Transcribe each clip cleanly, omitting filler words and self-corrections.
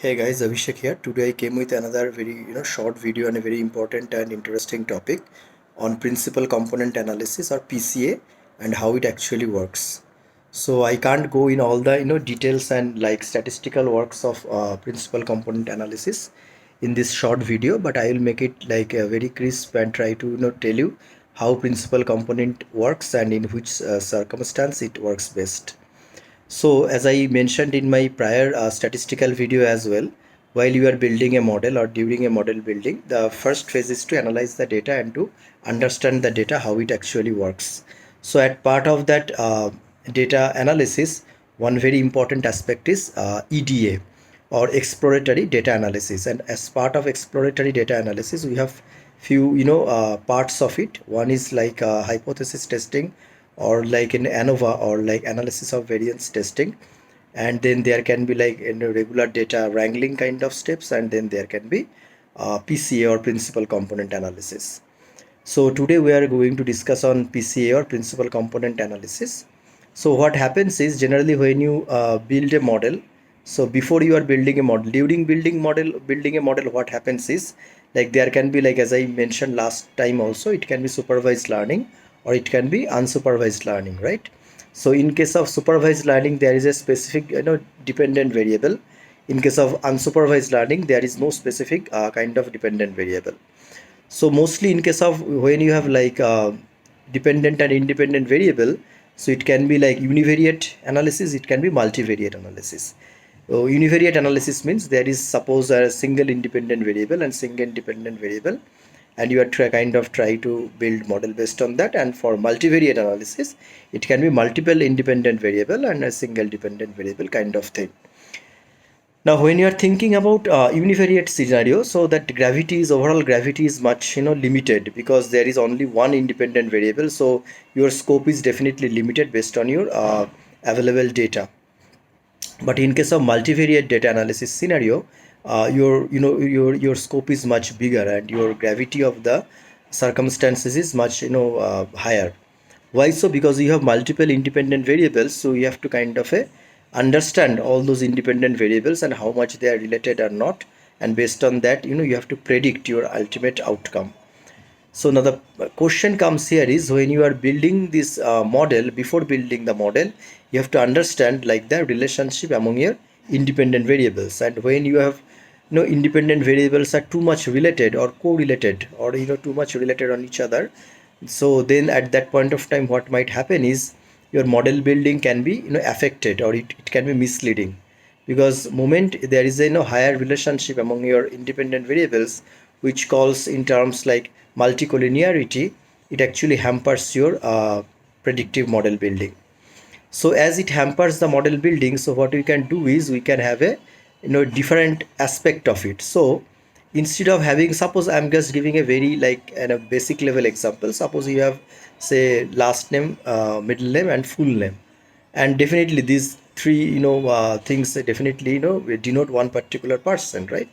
Hey guys, Abhishek here. Today I came with another very short video on a very important and interesting topic on principal component analysis or PCA and how it actually works. So I can't go in all the details and like statistical works of principal component analysis in this short video, but I will make it like a very crisp and try to tell you how principal component works and in which circumstance it works best. So as I mentioned in my prior statistical video as well, while you are building a model or during a model building, the first phase is to analyze the data and to understand the data, how it actually works. So at part of that data analysis, one very important aspect is EDA or exploratory data analysis. And as part of exploratory data analysis, we have few parts of it. One is like hypothesis testing or like in ANOVA or like analysis of variance testing, and then there can be like regular data wrangling kind of steps, and then there can be PCA or principal component analysis. So today we are going to discuss on PCA or principal component analysis. So what happens is generally when you build a model, so before you are building a model, during building a model, what happens is like there can be, like as I mentioned last time also, it can be supervised learning or it can be unsupervised learning, right? So in case of supervised learning, there is a specific dependent variable. In case of unsupervised learning, there is no specific kind of dependent variable. So mostly in case of when you have like dependent and independent variable, so it can be like univariate analysis, it can be multivariate analysis. So univariate analysis means there is suppose a single independent variable and single dependent variable, and you are kind of try to build model based on that. And for multivariate analysis, it can be multiple independent variable and a single dependent variable kind of thing. Now, when you are thinking about univariate scenario, so that overall gravity is much limited because there is only one independent variable. So your scope is definitely limited based on your available data. But in case of multivariate data analysis scenario, your scope is much bigger and your gravity of the circumstances is much higher. Why so? Because you have multiple independent variables, so you have to kind of understand all those independent variables and how much they are related or not, and based on that you have to predict your ultimate outcome. So now the question comes here is when you are building this model, before building the model, you have to understand like the relationship among your independent variables. And when you have independent variables are too much related or correlated or too much related on each other, so then at that point of time what might happen is your model building can be affected, or it can be misleading, because moment there is a higher relationship among your independent variables, which calls in terms like multicollinearity, it actually hampers your predictive model building. So as it hampers the model building, so what we can do is we can have a different aspect of it. So instead of having, suppose I'm just giving a very like a basic level example. Suppose you have say last name, middle name and full name, and definitely these three things definitely denote one particular person, right?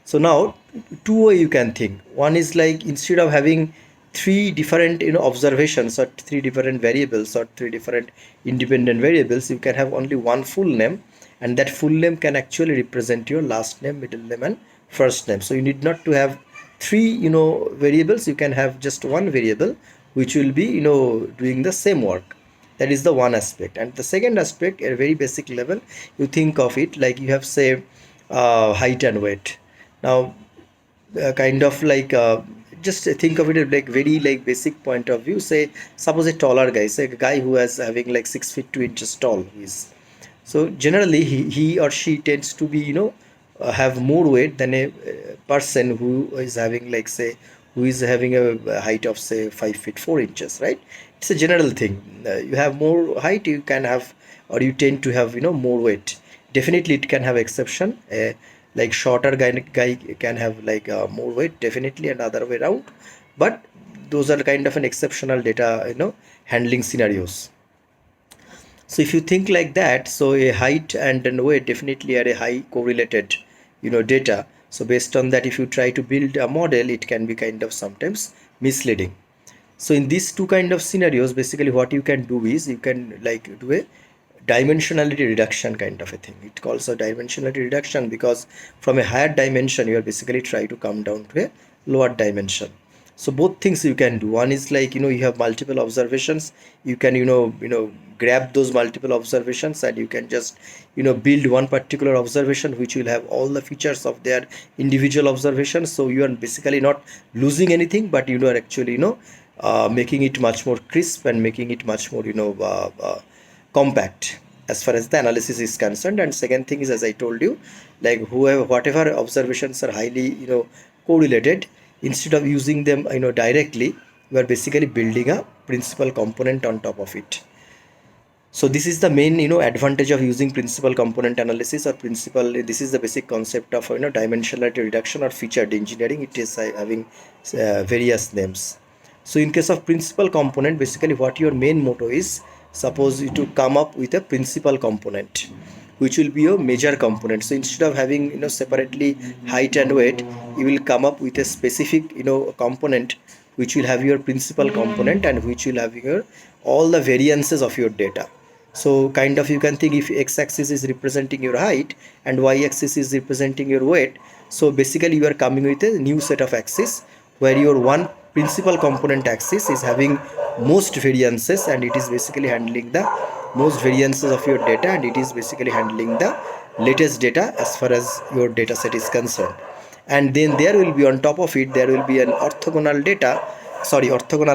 So now two way you can think. One is like instead of having three different observations or three different variables or three different independent variables, you can have only one full name, and that full name can actually represent your last name, middle name and first name. So you need not to have three variables, you can have just one variable which will be doing the same work. That is the one aspect. And the second aspect, at a very basic level, you think of it like you have say height and weight. Now kind of like just think of it as like very like basic point of view. Say suppose a taller guy, say a guy who is having like 6 feet 2 inches tall, he is, so generally he or she tends to be have more weight than a person who is having like say who is having a height of say 5 feet 4 inches, right? It's a general thing. You have more height, you can have, or you tend to have more weight. Definitely it can have exception. Like shorter guy can have like more weight, definitely, and other way around. But those are kind of an exceptional data handling scenarios. So if you think like that, so a height and a weight definitely are a high correlated data. So based on that, if you try to build a model, it can be kind of sometimes misleading. So in these two kind of scenarios, basically what you can do is you can like do a dimensionality reduction kind of a thing. It calls a dimensionality reduction because from a higher dimension you are basically try to come down to a lower dimension. So both things you can do. One is like, you have multiple observations. You can, grab those multiple observations and you can just, build one particular observation which will have all the features of their individual observations. So you are basically not losing anything, but you are actually, making it much more crisp and making it much more, compact as far as the analysis is concerned. And second thing is, as I told you, like whatever observations are highly, correlated, instead of using them, directly, we are basically building a principal component on top of it. So this is the main, advantage of using principal component analysis, or principal. This is the basic concept of, dimensionality reduction or featured engineering. It is having various names. So in case of principal component, basically what your main motto is, suppose you to come up with a principal component which will be your major component. So instead of having, separately height and weight, you will come up with a specific, component which will have your principal component and which will have your all the variances of your data. So kind of you can think, if x-axis is representing your height and y-axis is representing your weight, so basically you are coming with a new set of axis where your one principal component axis is having most variances, and it is basically handling the most variances of your data, and it is basically handling the latest data as far as your data set is concerned. And then there will be on top of it, there will be an orthogonal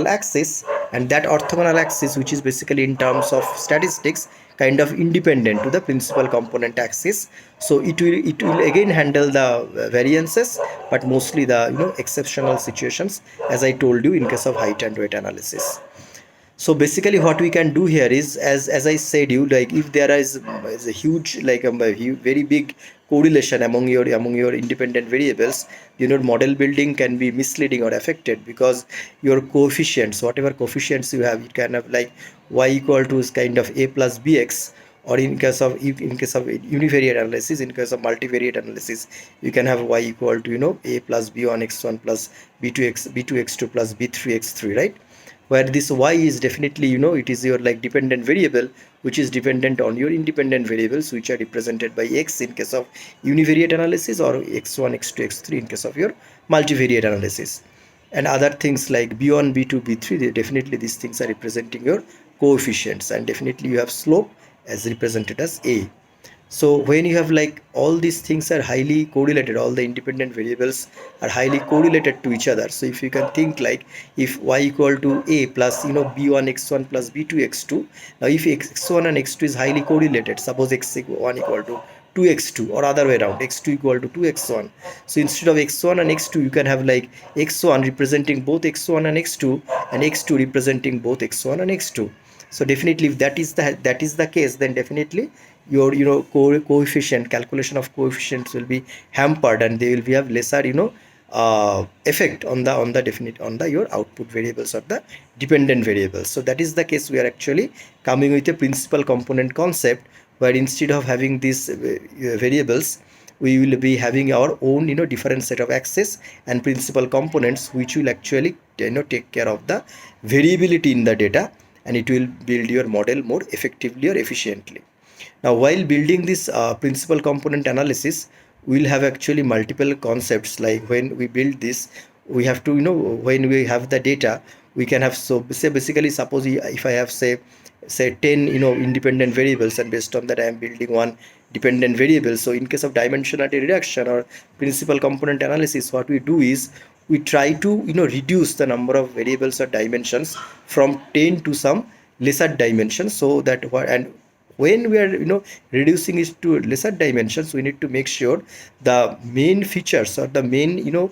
axis, and that orthogonal axis, which is basically in terms of statistics kind of independent to the principal component axis. So it will again handle the variances, but mostly the, exceptional situations, as I told you, in case of height and weight analysis. So basically what we can do here is, as I said you, like if there is a huge, like very big correlation among your independent variables, model building can be misleading or affected, because your coefficients, whatever coefficients you have, it can have like y equal to is kind of a plus bx, or in case of univariate analysis, in case of multivariate analysis, you can have y equal to, a plus b1 x1 plus b2 x2 plus b3 x3, right? Where this y is definitely, it is your like dependent variable, which is dependent on your independent variables, which are represented by x in case of univariate analysis, or x1 x2 x3 in case of your multivariate analysis. And other things like b1 b2 b3, they definitely, these things are representing your coefficients, and definitely you have slope as represented as a. So when you have like all these things are highly correlated, all the independent variables are highly correlated to each other. So if you can think like, if y equal to a plus, b1 x1 plus b2 x2, now if x1 and x2 is highly correlated, suppose x1 equal to 2x2, or other way around, x2 equal to 2x1. So instead of x1 and x2, you can have like x1 representing both x1 and x2, and x2 representing both x1 and x2. So definitely, if that is the case, then definitely your, coefficient calculation of coefficients will be hampered, and they will be have lesser, effect on the definite on the your output variables or the dependent variables. So that is the case, we are actually coming with a principal component concept, where instead of having these variables, we will be having our own, different set of axes and principal components, which will actually, take care of the variability in the data, and it will build your model more effectively or efficiently. Now, while building this principal component analysis, we'll have actually multiple concepts. Like when we build this, we have to, when we have the data, we can have, so say basically, suppose if I have say 10, independent variables, and based on that I am building one dependent variable. So in case of dimensionality reduction or principal component analysis, what we do is we try to, reduce the number of variables or dimensions from 10 to some lesser dimensions, so that what, and when we are, reducing it to lesser dimensions, we need to make sure the main features or the main,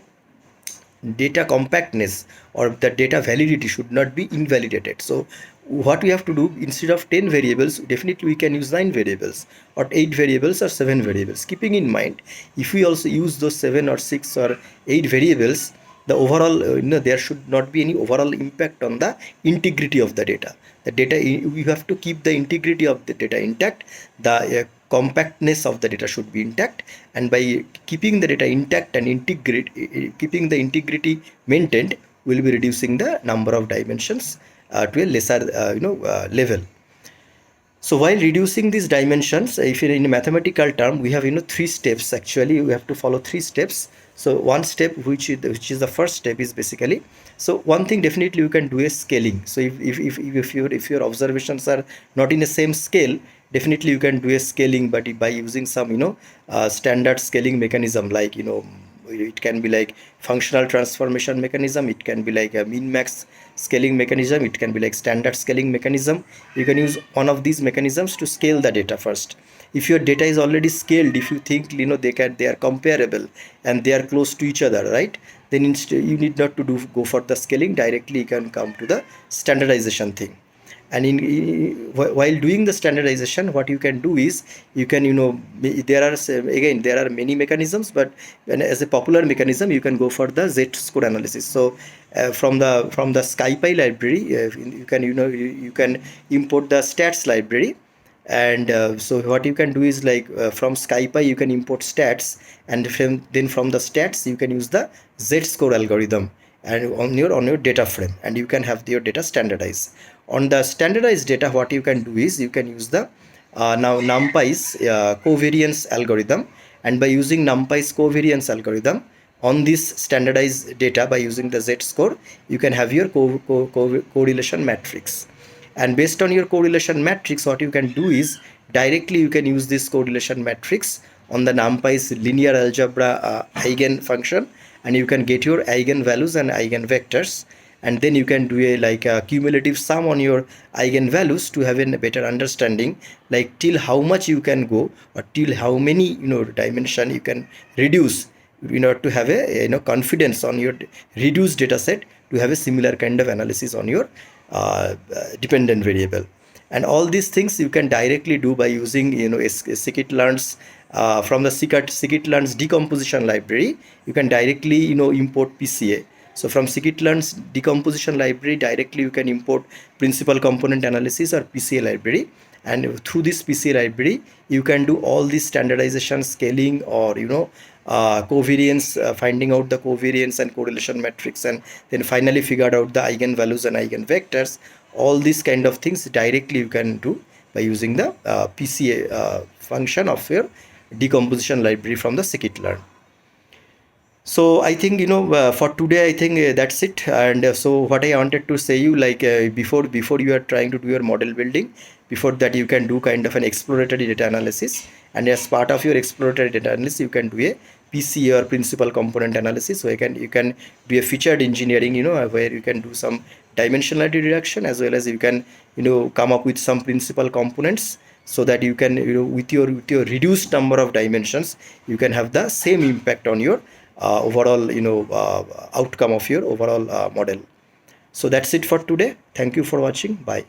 data compactness or the data validity should not be invalidated. So what we have to do, instead of 10 variables, definitely we can use 9 variables or 8 variables or 7 variables, keeping in mind, if we also use those 7 or 6 or 8 variables, the overall, there should not be any overall impact on the integrity of the data. The data, we have to keep the integrity of the data intact. The compactness of the data should be intact, and by keeping the data intact and keeping the integrity maintained, we'll be reducing the number of dimensions to a lesser, level. So while reducing these dimensions, if in a mathematical term, we have three steps. Actually, we have to follow three steps. So one step, which is the first step, is basically, so one thing definitely you can do is scaling. So if your observations are not in the same scale, definitely you can do a scaling, but by using some standard scaling mechanism, like it can be like functional transformation mechanism, it can be like a min max scaling mechanism, it can be like standard scaling mechanism. You can use one of these mechanisms to scale the data first. If your data is already scaled, if you think they are comparable and they are close to each other, right, then instead you need not to go for the scaling. Directly you can come to the standardization thing. And while doing the standardization, what you can do is, you can there are again, there are many mechanisms, but as a popular mechanism, you can go for the z-score analysis. So from the scipy library, you can you can import the stats library. And so what you can do is, like, from scipy you can import stats, and then from the stats you can use the z-score algorithm and on your data frame, and you can have your data standardized. On the standardized data, what you can do is, you can use the now numpy's covariance algorithm. And by using numpy's covariance algorithm on this standardized data, by using the z-score, you can have your correlation matrix. And based on your correlation matrix, what you can do is, directly you can use this correlation matrix on the numpy's linear algebra eigen function, and you can get your eigen values and eigen vectors. And then you can do a cumulative sum on your eigen values to have a better understanding, like till how much you can go, or till how many dimension you can reduce, to have a confidence on your reduced data set, to have a similar kind of analysis on your dependent variable. And all these things you can directly do by using scikit-learn's from the scikit-learn's decomposition library. You can directly import PCA. So from scikit-learn's decomposition library, directly you can import principal component analysis, or PCA library. And through this PCA library, you can do all this standardization, scaling, or covariance, finding out the covariance and correlation matrix, and then finally figured out the eigenvalues and eigenvectors. All these kind of things directly you can do by using the PCA function of your decomposition library from the scikit-learn. So I think for today, I think that's it. And so what I wanted to say you, like, before you are trying to do your model building, before that you can do kind of an exploratory data analysis. And as part of your exploratory data analysis, you can do a PCA, or principal component analysis. So you can do a featured engineering, where you can do some dimensionality reduction, as well as you can come up with some principal components, so that you can with your reduced number of dimensions, you can have the same impact on your overall outcome of your overall model. So that's it for today. Thank you for watching. Bye.